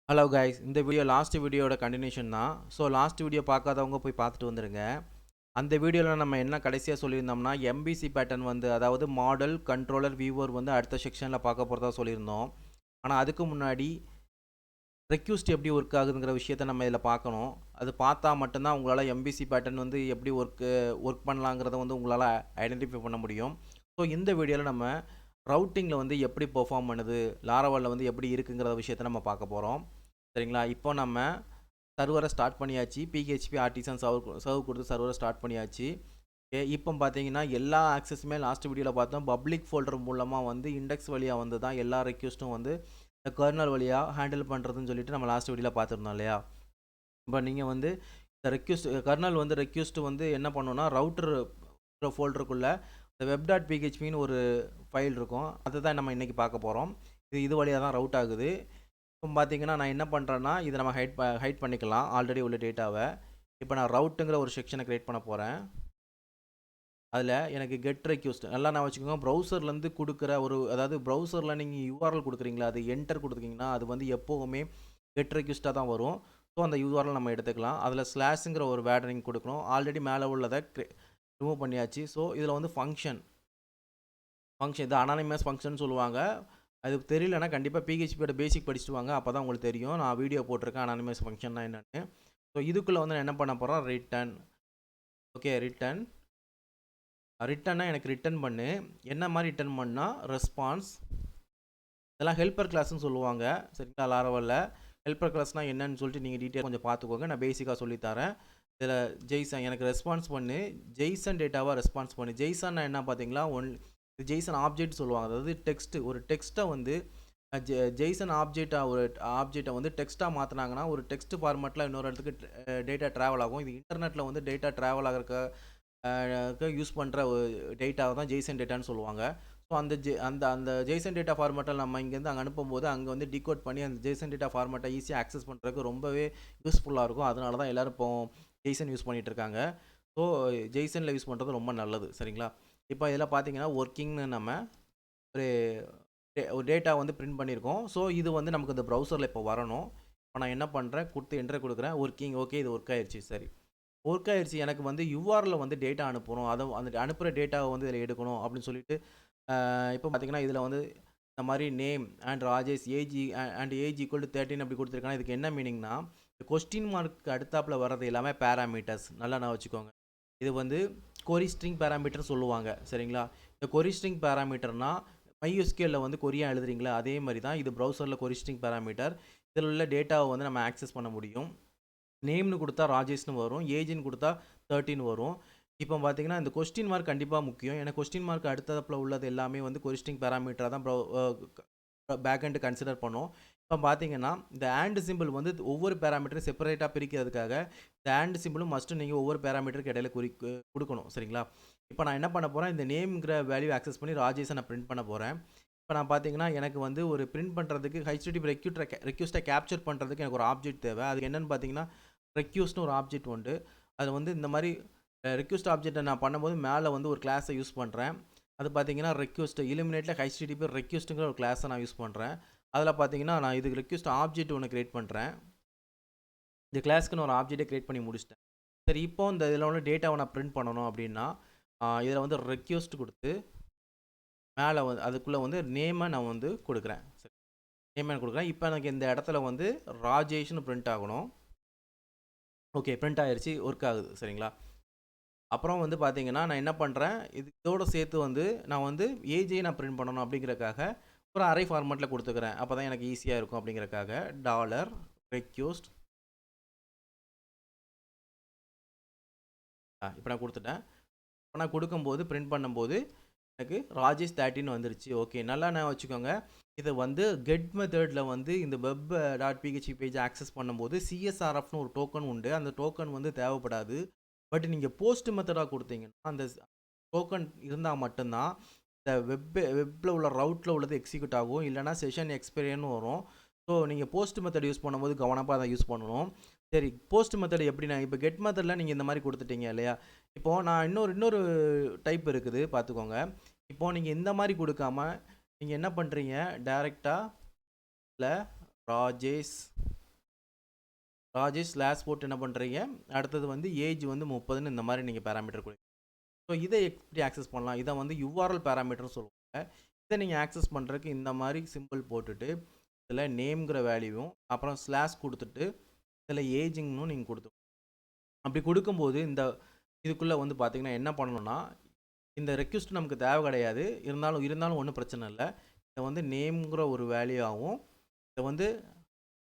Hello guys, இந்த video last வீடியோட continuation தான். ஸோ லாஸ்ட் வீடியோ பார்க்காதவங்க போய் பார்த்துட்டு வந்துடுங்க. அந்த வீடியோவில் நம்ம என்ன கடைசியாக சொல்லியிருந்தோம்னா, எம்பிசி பேட்டர்ன் வந்து அதாவது மாடல் கண்ட்ரோலர் வியூவர் வந்து அடுத்த செக்ஷனில் பார்க்க போகிறதா சொல்லியிருந்தோம். ஆனால் அதுக்கு முன்னாடி ரெக்யூஸ்ட் எப்படி ஒர்க் ஆகுதுங்கிற விஷயத்த நம்ம இதில் பார்க்கணும். அது பார்த்தா மட்டும்தான் உங்களால் எம்பிசி பேட்டர்ன் வந்து எப்படி ஒர்க் பண்ணலாங்கிறத வந்து உங்களால் ஐடென்டிஃபை பண்ண முடியும். ஸோ இந்த வீடியோவில் நம்ம ரவுட்டிங்கில் வந்து எப்படி பெர்ஃபார்ம் பண்ணுது, லாரவலில் வந்து எப்படி இருக்குங்கிற விஷயத்த நம்ம பார்க்க போகிறோம். சரிங்களா? இப்போ நம்ம சர்வரை ஸ்டார்ட் பண்ணியாச்சு. பிஹெச்பி ஆர்டிசன் சர்வ் கொடுத்து சர்வரை ஸ்டார்ட் பண்ணியாச்சு. ஓகே, இப்போ பார்த்தீங்கன்னா எல்லா ஆக்சஸுமே லாஸ்ட் வீடியோவில் பார்த்தோம். பப்ளிக் ஃபோல்டர் மூலமாக வந்து இண்டெக்ஸ் வழியாக வந்து தான் எல்லா ரெக்யூஸ்ட்டும் வந்து இந்த கர்னல் வழியாக ஹேண்டில் பண்ணுறதுன்னு சொல்லிட்டு நம்ம லாஸ்ட் வீடியோவில் பார்த்துருந்தோம் இல்லையா? இப்போ நீங்கள் வந்து இந்த கர்னல் வந்து ரெக்யூஸ்ட்டு வந்து என்ன பண்ணணும்னா, ரவுட்டர் ஃபோல்டருக்குள்ளே இந்த web.phpன்னு ஒரு ஃபைல் இருக்கும். அதை தான் நம்ம இன்றைக்கி பார்க்க போகிறோம். இது வழியாக தான் ரவுட் ஆகுது. இப்போ பார்த்தீங்கன்னா நான் என்ன பண்ணுறேன்னா, இதை நம்ம ஹைட் பண்ணிக்கலாம் ஆல்ரெடி உள்ள டேட்டாவை. இப்போ நான் ரவுட்டுங்கிற ஒரு செக்ஷனை க்ரியேட் பண்ண போகிறேன். அதில் எனக்கு கெட் ரெக்யூஸ்ட் நல்லா நான் வச்சுக்கோங்க. ப்ரௌசர்லேருந்து கொடுக்குற அதாவது ப்ரௌசரில் நீங்கள் யூஆர்எல் கொடுக்குறீங்களா, அது என்டர் கொடுத்துருக்கீங்கன்னா அது வந்து எப்போவுமே கெட் ரெக்யூஸ்ட்டாக தான் வரும். ஸோ அந்த யூஆர்எல் நம்ம எடுத்துக்கலாம். அதில் ஸ்லாஷுங்கிற ஒரு வேர்டை நீங்கள் கொடுக்கணும். ஆல்ரெடி மேலே உள்ளதை ரிமூவ் பண்ணியாச்சு. ஸோ இதில் வந்து ஃபங்க்ஷன் இது அனானிமஸ் ஃபங்க்ஷன் சொல்லுவாங்க. அது தெரியலனா கண்டிப்பாக பிஹெச்பியோட பேசிக் படிச்சுட்டு வாங்க. அப்போ தான் உங்களுக்கு தெரியும். நான் வீடியோ போட்டிருக்கேன் அனானிமஸ் ஃபங்க்ஷன்னா என்னென்னு. ஸோ இதுக்குள்ளே வந்து நான் என்ன பண்ண போகிறேன், ரிட்டன். ஓகே, ரிட்டன்னா எனக்கு ரிட்டன் பண்ணு. என்ன மாதிரி ரிட்டன் பண்ணால் ரெஸ்பான்ஸ். இதெல்லாம் ஹெல்ப்பர் கிளாஸ்ன்னு சொல்லுவாங்க. சரிங்களா? லாரவலில் ஹெல்ப்பர் கிளாஸ்னால் என்னன்னு சொல்லிட்டு நீங்கள் டீட்டெயில் கொஞ்சம் பார்த்துக்கோங்க. நான் பேசிக்காக சொல்லித்தரேன். இதில் ஜெய்சன் எனக்கு ரெஸ்பான்ஸ் பண்ணு. ஜெய்சன் டேட்டாவாக ரெஸ்பான்ஸ் பண்ணு. ஜெய்சன்னா என்ன பார்த்தீங்களா, ஜெய்சன் ஆப்ஜெக்ட் சொல்லுவாங்க. அதாவது ஒரு டெக்ஸ்ட்டை வந்து ஜெய்சன் ஆப்ஜெக்டை வந்து டெக்ஸ்ட்டாக மாற்றினாங்கன்னா ஒரு டெக்ஸ்ட் ஃபார்மேட்டில் இன்னொரு இடத்துக்கு டேட்டா ட்ராவல் ஆகும். இது இன்டர்நெட்டில் வந்து டேட்டா ட்ராவல் ஆகிறதுக்கு யூஸ் பண்ணுற ஒரு டேட்டாவை தான் ஜெய்சன் டேட்டான்னு சொல்லுவாங்க. ஸோ அந்த ஜேசன் டேட்டா ஃபார்மேட்டில் நம்ம இங்கேருந்து அங்கே அனுப்பும்போது அங்கே வந்து டிகோட் பண்ணி அந்த ஜேசன் டேட்டா ஃபார்மேட்டை ஈஸியாக ஆக்சஸ் பண்ணுறதுக்கு ரொம்பவே யூஸ்ஃபுல்லாக இருக்கும். அதனால தான் எல்லோரும் இப்போ ஜெய்சன் யூஸ் பண்ணிகிட்டு இருக்காங்க. ஸோ ஜெய்சனில் யூஸ் பண்ணுறது ரொம்ப நல்லது. சரிங்களா? இப்போ இதில் பார்த்தீங்கன்னா ஒர்க்கிங்னு நம்ம ஒரு டேட்டா வந்து பிரிண்ட் பண்ணியிருக்கோம். ஸோ இது வந்து நமக்கு இந்த ப்ரௌசரில் இப்போ வரணும். இப்போ நான் என்ன பண்ணுறேன், என்ட்ரு கொடுக்குறேன். ஒர்க்கிங். ஓகே, இது ஒர்க் ஆயிடுச்சு. சரி, ஒர்க் ஆயிடுச்சு. எனக்கு வந்து யூஆரில் வந்து டேட்டா அனுப்பணும். அதை அந்த அனுப்புகிற டேட்டாவை வந்து இதில் எடுக்கணும் அப்படின்னு சொல்லிட்டு இப்போ பார்த்தீங்கன்னா இதில் வந்து இந்த மாதிரி name and Rajesh age equal to 13 அப்படி கொடுத்துருக்காங்க. இதுக்கு என்ன மீனிங்னா, கொஸ்டின் மார்க் அடுத்தாப்பில் வர்றது எல்லாமே பேராமீட்டர்ஸ். நல்லா நான் வச்சுக்கோங்க. இது வந்து கொரி ஸ்ட்ரிங் பேராமீட்டர் சொல்லுவாங்க. சரிங்களா? இந்த கொரி ஸ்ட்ரிங் பேராமீட்டர்னால் MySQL வந்து கொரியா எழுதுறீங்களா, அதே மாதிரி தான் இது ப்ரௌசரில் கொரி ஸ்ட்ரிங் பேராமீட்டர். இதில் உள்ள டேட்டாவை வந்து நம்ம ஆக்சஸ் பண்ண முடியும். நேம்னு கொடுத்தா ராஜேஷ்னு வரும், ஏஜ்னு கொடுத்தா 13 வரும். இப்போ பார்த்தீங்கன்னா இந்த கொஸ்டின் மார்க் கண்டிப்பாக முக்கியம். ஏன்னா கொஸ்டின் மார்க் அடுத்தப்பில் உள்ளது எல்லாமே வந்து கொஸ்டின் பேராமீட்டராக தான் பேக்எண்டு கன்சிடர் பண்ணோம். இப்போ பார்த்தீங்கன்னா இந்த ஆண்ட் சிம்பிள் வந்து ஒவ்வொரு பேராமீட்டரும் செப்பரேட்டாக பிரிக்கிறதுக்காக இந்த ஆண்ட் சிம்பிளும் மஸ்ட்டு நீங்கள் ஒவ்வொரு பேராமீட்டருக்கு இடையில கொடுக்கணும். சரிங்களா? இப்போ நான் என்ன பண்ண போகிறேன், இந்த நேம்ங்கிற வேல்யூ ஆக்சஸ் பண்ணி ராஜேஷை நான் பிரிண்ட் பண்ண போகிறேன். இப்போ நான் பார்த்தீங்கன்னா எனக்கு வந்து ஒரு பிரிண்ட் பண்ணுறதுக்கு HTTP ரெக்யூஸ்ட்டை கேப்சர் பண்ணுறதுக்கு எனக்கு ஒரு ஆப்ஜெக்ட் தேவை. அது என்னென்னு பார்த்தீங்கன்னா ரெக்யூஸ்ட்னு ஒரு ஆப்ஜெக்ட் உண்டு. அது வந்து இந்த மாதிரி ரெக்வஸ்ட் ஆப்ஜெக்ட்டை நான் பண்ணும்போது மேலே வந்து ஒரு கிளாஸை யூஸ் பண்ணுறேன். அது பார்த்தீங்கன்னா ரெக்வஸ்ட் இலிமினேட்டில் HTTP ரெக்வஸ்ட்டுங்கிற ஒரு கிளாஸை நான் யூஸ் பண்ணுறேன். அதில் பார்த்தீங்கன்னா நான் இதுக்கு ரெக்வஸ்ட் ஆப்ஜெக்ட் ஒன்று க்ரியேட் பண்ணுறேன். இந்த கிளாஸ்க்குன்னு ஒரு ஆப்ஜெக்டை க்ரியேட் பண்ணி முடிச்சிட்டேன். சரி, இப்போ இந்த இதில் உள்ள டேட்டாவை நான் பிரிண்ட் பண்ணணும் அப்படின்னா இதில் வந்து ரெக்வஸ்ட் கொடுத்து மேலே வந்து அதுக்குள்ளே வந்து நேமை நான் வந்து கொடுக்குறேன். சரி, நேமை கொடுக்குறேன். இப்போ எனக்கு இந்த இடத்துல வந்து ராஜேஷ்னு பிரிண்ட் ஆகணும். ஓகே, பிரிண்ட் ஆகிடுச்சு, ஒர்க் ஆகுது. சரிங்களா? அப்புறம் வந்து பார்த்தீங்கன்னா நான் என்ன பண்ணுறேன், இதோடு சேர்த்து வந்து நான் வந்து ஏஜே நான் பிரிண்ட் பண்ணணும் அப்படிங்கிறக்காக ஒரு அரே ஃபார்மேட்டில் கொடுத்துக்கிறேன். அப்போ தான் எனக்கு ஈஸியாக இருக்கும் அப்படிங்கிறக்காக $request. இப்போ நான் கொடுத்துட்டேன். இப்போ நான் கொடுக்கும்போது பிரிண்ட் பண்ணும்போது எனக்கு ராஜேஷ் 13 வந்துருச்சு. ஓகே, நல்லா நான் வச்சுக்கோங்க. இதை வந்து கெட் மெத்தடில் வந்து இந்த web.php பேஜ் ஆக்சஸ் பண்ணும்போது CSRFன்னு ஒரு டோக்கன் உண்டு. அந்த டோக்கன் வந்து தேவைப்படாது. பட் நீங்கள் போஸ்ட் மெத்தடாக கொடுத்தீங்கன்னா அந்த டோக்கன் இருந்தால் மட்டும்தான் இந்த வெப்பில் உள்ள ரவுட்டில் உள்ளது எக்ஸிக்யூட் ஆகும். இல்லைனா செஷன் எக்ஸ்பைரின்னு வரும். ஸோ நீங்கள் போஸ்ட் மெத்தட் யூஸ் பண்ணும்போது கவனமாக அதை யூஸ் பண்ணணும். சரி, போஸ்ட் மெத்தட் எப்படின்னா இப்போ கெட் மெத்தடில் நீங்கள் இந்த மாதிரி கொடுத்துட்டீங்க இல்லையா? இப்போது நான் இன்னொரு டைப் இருக்குது பார்த்துக்கோங்க. இப்போது நீங்கள் இந்த மாதிரி கொடுக்காம நீங்கள் என்ன பண்ணுறீங்க, டைரெக்டாக இல்லை ராஜேஷ் ராஜேஷ் ஸ்லாஷ் போட்டு என்ன பண்ணுறீங்க, அடுத்தது வந்து ஏஜ் வந்து 30ன்னு இந்த மாதிரி நீங்கள் பேராமீட்டர் கொடுங்க. ஸோ இதை எப்படி ஆக்சஸ் பண்ணலாம், இதை வந்து யூஆர்எல் பேராமீட்டர்னு சொல்லுவாங்க. இதை நீங்கள் ஆக்சஸ் பண்ணுறதுக்கு இந்த மாதிரி சிம்பிள் போட்டுட்டு இதில் நேம்ங்கிற வேல்யூவும் அப்புறம் ஸ்லாஷ் கொடுத்துட்டு இதில் ஏஜிங்னும் நீங்கள் கொடுத்துக்கணும். அப்படி கொடுக்கும்போது இந்த இதுக்குள்ளே வந்து பார்த்தீங்கன்னா என்ன பண்ணணும்னா, இந்த ரெக்வெஸ்ட் நமக்கு தேவை கிடையாது, இருந்தாலும் ஒன்றும் பிரச்சனை இல்லை. இதை வந்து நேம்ங்கிற ஒரு வேல்யூவாகவும் இதை வந்து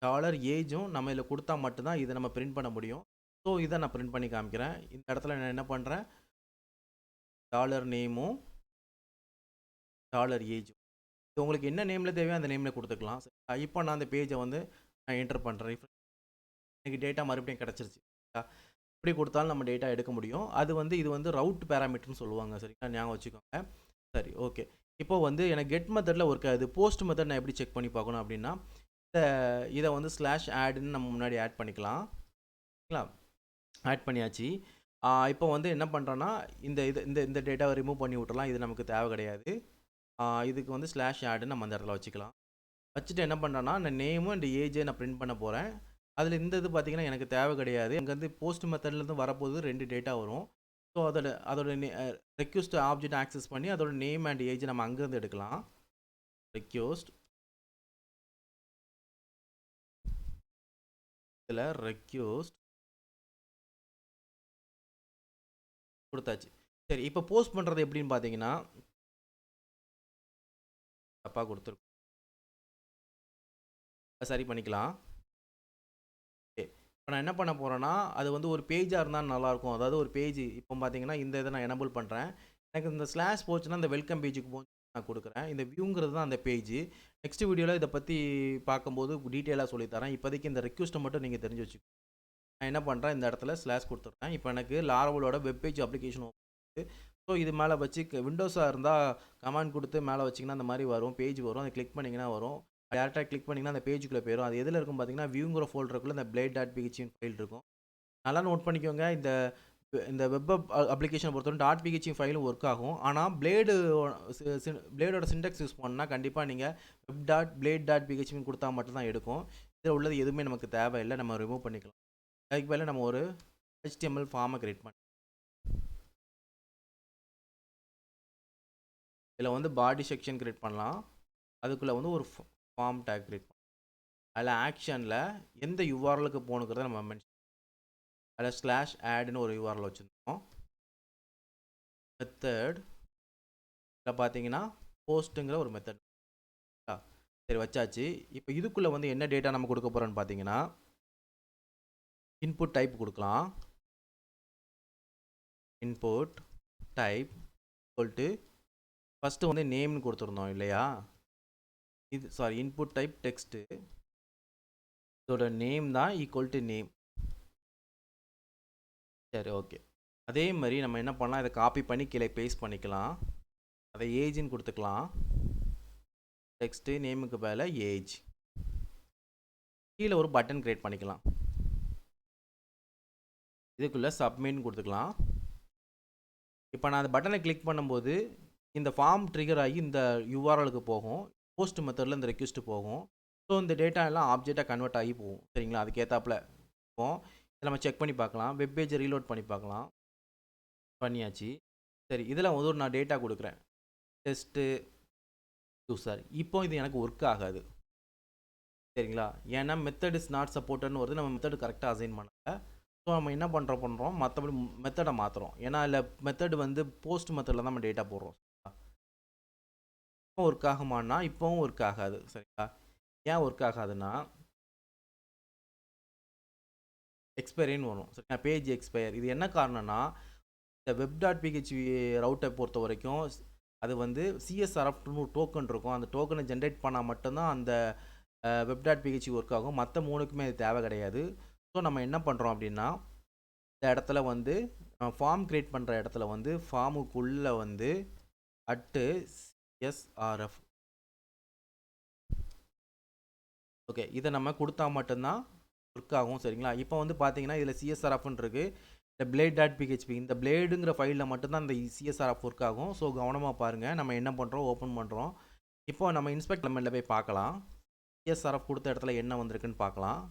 டாலர் ஏஜும் நம்ம இதில் கொடுத்தா மட்டும்தான் இதை நம்ம பிரிண்ட் பண்ண முடியும். ஸோ இதை நான் பிரிண்ட் பண்ணி காமிக்கிறேன். இந்த இடத்துல நான் என்ன பண்ணுறேன், டாலர் நேமும் டாலர் ஏஜும் இது உங்களுக்கு என்ன நேமில் தேவையோ அந்த நேமில் கொடுத்துக்கலாம். இப்போ நான் அந்த பேஜை வந்து நான் என்டர் பண்ணுறேன். எனக்கு டேட்டா மறுபடியும் கிடச்சிருச்சு. இப்படி கொடுத்தாலும் நம்ம டேட்டா எடுக்க முடியும். அது வந்து இது வந்து ரவுட் பேராமீட்டர்னு சொல்லுவாங்க. சரிங்களா, ஞாபகம் வச்சுக்கோங்க. சரி, ஓகே. இப்போ வந்து எனக்கு கெட் மெத்தடில் ஒர்க் ஆகுது. போஸ்ட் மெத்தட் நான் எப்படி செக் பண்ணி பார்க்கணும் அப்படின்னா, இதை வந்து ஸ்லாஷ் ஆடுன்னு நம்ம முன்னாடி ஆட் பண்ணிக்கலாம். சரிங்களா, ஆட் பண்ணியாச்சு. இப்போ வந்து என்ன பண்ணுறோன்னா, இந்த இந்த டேட்டாவை ரிமூவ் பண்ணி விட்டுறலாம். இது நமக்கு தேவை கிடையாது. இதுக்கு வந்து ஸ்லாஷ் ஆடுன்னு நம்ம அந்த இடத்துல வச்சுக்கலாம். வச்சுட்டு என்ன பண்ணுறேன்னா, நான் நேமும் இந்த ஏஜை நான் பிரிண்ட் பண்ண போகிறேன். அதில் இந்த இது பார்த்தீங்கன்னா எனக்கு தேவை கிடையாது. அங்கேருந்து போஸ்ட் மெத்தட்லேருந்து வரப்போது 2 டேட்டா வரும். ஸோ அதோட ரெக்வெஸ்ட் ஆப்ஜெக்ட் ஆக்சஸ் பண்ணி அதோட நேம் அண்ட் ஏஜ் நம்ம அங்கேருந்து எடுக்கலாம். ரெக்வெஸ்ட் இதில் ரெக்வெஸ்ட் கொடுத்தாச்சு. சரி, இப்போ போஸ்ட் பண்ணுறது எப்படின்னு பார்த்தீங்கன்னா, தப்பாக கொடுத்துருக்கோம், சரி பண்ணிக்கலாம். ஓகே, இப்போ நான் என்ன பண்ண போகிறேன்னா, அது வந்து ஒரு பேஜாக இருந்தால் நல்லாயிருக்கும். அதாவது ஒரு பேஜ் இப்போ பார்த்தீங்கன்னா இந்த இதை நான் எனபிள் பண்ணுறேன். எனக்கு இந்த ஸ்லாஷ் போச்சுன்னா இந்த வெல்கம் பேஜுக்கு போச்சு நான் கொடுக்குறேன். இந்த வியூங்கிறது தான் அந்த பேஜ். நெக்ஸ்ட் வீடியோவில் இதை பற்றி பார்க்கும்போது டீட்டெயிலாக சொல்லித்தரேன். இப்போதைக்கு இந்த ரெக்வெஸ்ட்டை மட்டும் நீங்கள் தெரிஞ்சு வச்சுக்கோங்க. நான் என்ன பண்ணுறேன், இந்த இடத்துல ஸ்லாஷ் கொடுத்துட்றேன். இப்போ எனக்கு லாரவலோட வெப்பேஜ் அப்ளிகேஷன் ஓப்பன். ஸோ இது மேலே வச்சு விண்டோஸாக இருந்தால் கமாண்ட் கொடுத்து மேலே வச்சிங்கன்னா அந்த மாதிரி வரும், பேஜ் வரும். அதை கிளிக் பண்ணிங்கன்னா வரும். டேரெக்டாக கிளிக் பண்ணிங்கன்னா அந்த பேஜுக்குள்ளே போயிடும். அது எதில் இருக்கும் பார்த்தீங்கன்னா, வியூங்கிற ஃபோல்டருக்குள்ளே இந்த blade.php ஃபைல் இருக்கும். நல்லா நோட் பண்ணிக்கோங்க. இந்த வெப் அப்ளிகேஷனை பொறுத்தவரை .php ஃபைலும் ஒர்க் ஆகும். ஆனால் பிளேடோட சின்டெக்ஸ் யூஸ் பண்ணால் கண்டிப்பாக நீங்கள் web.blade.php கொடுத்தா மட்டும்தான் எடுக்கும். இதில் உள்ளது எதுவுமே நமக்கு தேவையில்லை, நம்ம ரிமூவ் பண்ணிக்கலாம். அதுக்கு மேலே நம்ம ஒரு HTML ஃபார்மை கிரியேட் பண்ணி இதில் வந்து பாடி செக்ஷன் கிரியேட் பண்ணலாம். அதுக்குள்ளே வந்து ஒரு ஃபார்ம் டேக் கிரியேட் பண்ணலாம். அதில் ஆக்ஷனில் எந்த யூஆர்எலுக்கு போகணுங்கிறத நம்ம மென்ஷன், அதில் ஸ்லாஷ் ஆடுன்னு ஒரு யூஆர்எல் வச்சுருந்தோம். மெத்தட் இதில் பார்த்தீங்கன்னா போஸ்ட்டுங்கிற ஒரு மெத்தட். சரி, வச்சாச்சு. இப்போ இதுக்குள்ளே வந்து என்ன டேட்டா நம்ம கொடுக்க போகிறோன்னு பார்த்தீங்கன்னா, இன்புட் டைப் கொடுக்கலாம். இன்புட் டைப் சொல்லிட்டு ஃபஸ்ட்டு வந்து நேம்னு கொடுத்துருந்தோம் இல்லையா, இது சாரி இன்புட் டைப் டெக்ஸ்ட்டு, இதோட நேம் தான் ஈக்குவல் டு நேம். சரி, ஓகே. அதே மாதிரி நம்ம என்ன பண்ணலாம், இதை காப்பி பண்ணி கீழே பேஸ்ட் பண்ணிக்கலாம். அதை ஏஜ்னு கொடுத்துக்கலாம். டெக்ஸ்ட்டு நேமுக்கு மேலே ஏஜ், கீழே ஒரு பட்டன் கிரியேட் பண்ணிக்கலாம். இதுக்குள்ளே சப்மிட்னு கொடுத்துக்கலாம். இப்போ நான் அந்த பட்டனை கிளிக் பண்ணும்போது இந்த ஃபார்ம் ட்ரிகர் ஆகி இந்த யூஆர்எலுக்கு போகும். போஸ்ட் மெத்தடில் இந்த ரெக்வெஸ்ட் போகும். ஸோ இந்த டேட்டா எல்லாம் ஆப்ஜெக்டாக கன்வெர்ட் ஆகி போகும். சரிங்களா, அதுக்கேற்றாப்புல போகும். இதை நம்ம செக் பண்ணி பார்க்கலாம். வெப் பேஜை ரீலோட் பண்ணி பார்க்கலாம். பண்ணியாச்சு. சரி, இதில் வந்து நான் டேட்டா கொடுக்குறேன், டெஸ்ட்டு யூசர். இப்போ இது எனக்கு ஒர்க் ஆகாது. சரிங்களா, ஏன்னா மெத்தட் இஸ் நாட் சப்போர்ட்னு வருது. நம்ம மெத்தட் கரெக்டாக அசைன் பண்ணல. ஸோ நம்ம என்ன பண்ணுறோம் மற்றபடி மெத்தடை மாற்றுறோம். ஏன்னா இல்லை மெத்தட் வந்து போஸ்ட் மெத்தடில் தான் நம்ம டேட்டா போடுறோம். இப்போ ஒர்க் ஆகுமானா, இப்போவும் ஒர்க் ஆகாது. சரிங்களா, ஏன் ஒர்க் ஆகாதுன்னா எக்ஸ்பைரின்னு வரும். சரிங்களா, பேஜ் எக்ஸ்பயர். இது என்ன காரணம்னா, இந்த web.php ரவுட்டை பொறுத்த வரைக்கும் அது வந்து CSRFன்னு ஒரு டோக்கன் இருக்கும். அந்த டோக்கனை ஜென்ரேட் பண்ணால் மட்டும்தான் அந்த web.php ஒர்க் ஆகும். மற்ற 3க்குமே அது தேவை கிடையாது. ஸோ நம்ம என்ன பண்ணுறோம் அப்படின்னா, இந்த இடத்துல வந்து ஃபார்ம் கிரியேட் பண்ணுற இடத்துல வந்து ஃபார்முக்குள்ளே வந்து @CSRF, ஓகே, இதை நம்ம கொடுத்தா மட்டும்தான் ஒர்க் ஆகும். சரிங்களா, இப்போ வந்து பார்த்தீங்கன்னா இதில் CSRFன்னு இருக்குது. இந்த blade.php இந்த பிளேடுங்கிற ஃபைலில் மட்டும்தான் இந்த CSRF ஒர்க் ஆகும். ஸோ கவனமாக பாருங்கள். நம்ம என்ன பண்ணுறோம், ஓப்பன் பண்ணுறோம். இப்போ நம்ம இன்ஸ்பெக்ட் எலிமெண்ட்டில் போய் பார்க்கலாம். CSRF கொடுத்த இடத்துல என்ன வந்திருக்குன்னு பார்க்கலாம்.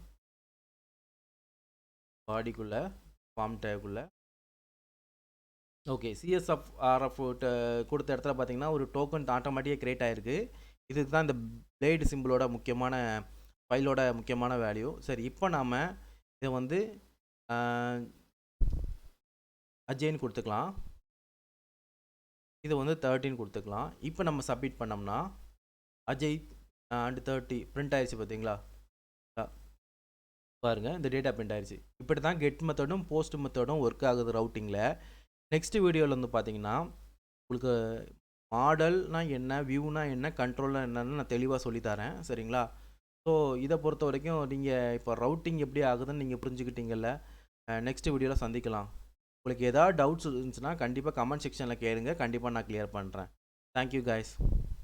பாடிக்குள்ளே ஃபார்ம் டேக்குள்ளே ஓகே சிஎஸ்எஃப் ஆர்எஃப் கொடுத்த இடத்துல பார்த்தீங்கன்னா ஒரு டோக்கன் ஆட்டோமேட்டிக்காக க்ரியேட் ஆகிருக்கு. இதுக்கு தான் இந்த பிளேடு சிம்பிளோட முக்கியமான ஃபைலோட முக்கியமான வேல்யூ. சரி, இப்போ நாம் இதை வந்து அஜய்ன்னு கொடுத்துக்கலாம். இது வந்து 13 கொடுத்துக்கலாம். இப்போ நம்ம சப்மிட் பண்ணோம்னா அஜய் அண்ட் 30 பிரிண்ட் ஆயிடுச்சு பார்த்தீங்களா? பாருங்கள், இந்த டேட்டா பிரிண்ட் ஆயிடுச்சு. இப்படி தான் கெட் மெத்தடும் போஸ்ட் மெத்தடும் ஒர்க் ஆகுது ரவுட்டிங்கில். நெக்ஸ்ட் வீடியோவில் வந்து பார்த்தீங்கன்னா உங்களுக்கு மாடல்னால் என்ன, வியூனா என்ன, கண்ட்ரோல்னால் என்னன்னு நான் தெளிவாக சொல்லித்தரேன். சரிங்களா? ஸோ இதை பொறுத்த வரைக்கும் நீங்கள் இப்போ ரவுட்டிங் எப்படி ஆகுதுன்னு நீங்கள் புரிஞ்சுக்கிட்டீங்கல்ல. நெக்ஸ்ட் வீடியோவில் சந்திக்கலாம். உங்களுக்கு ஏதாவது டவுட்ஸ் இருந்துச்சுன்னா கண்டிப்பாக கமெண்ட் செக்ஷனில் கேளுங்க. கண்டிப்பாக நான் கிளியர் பண்ணுறேன். Thank you guys.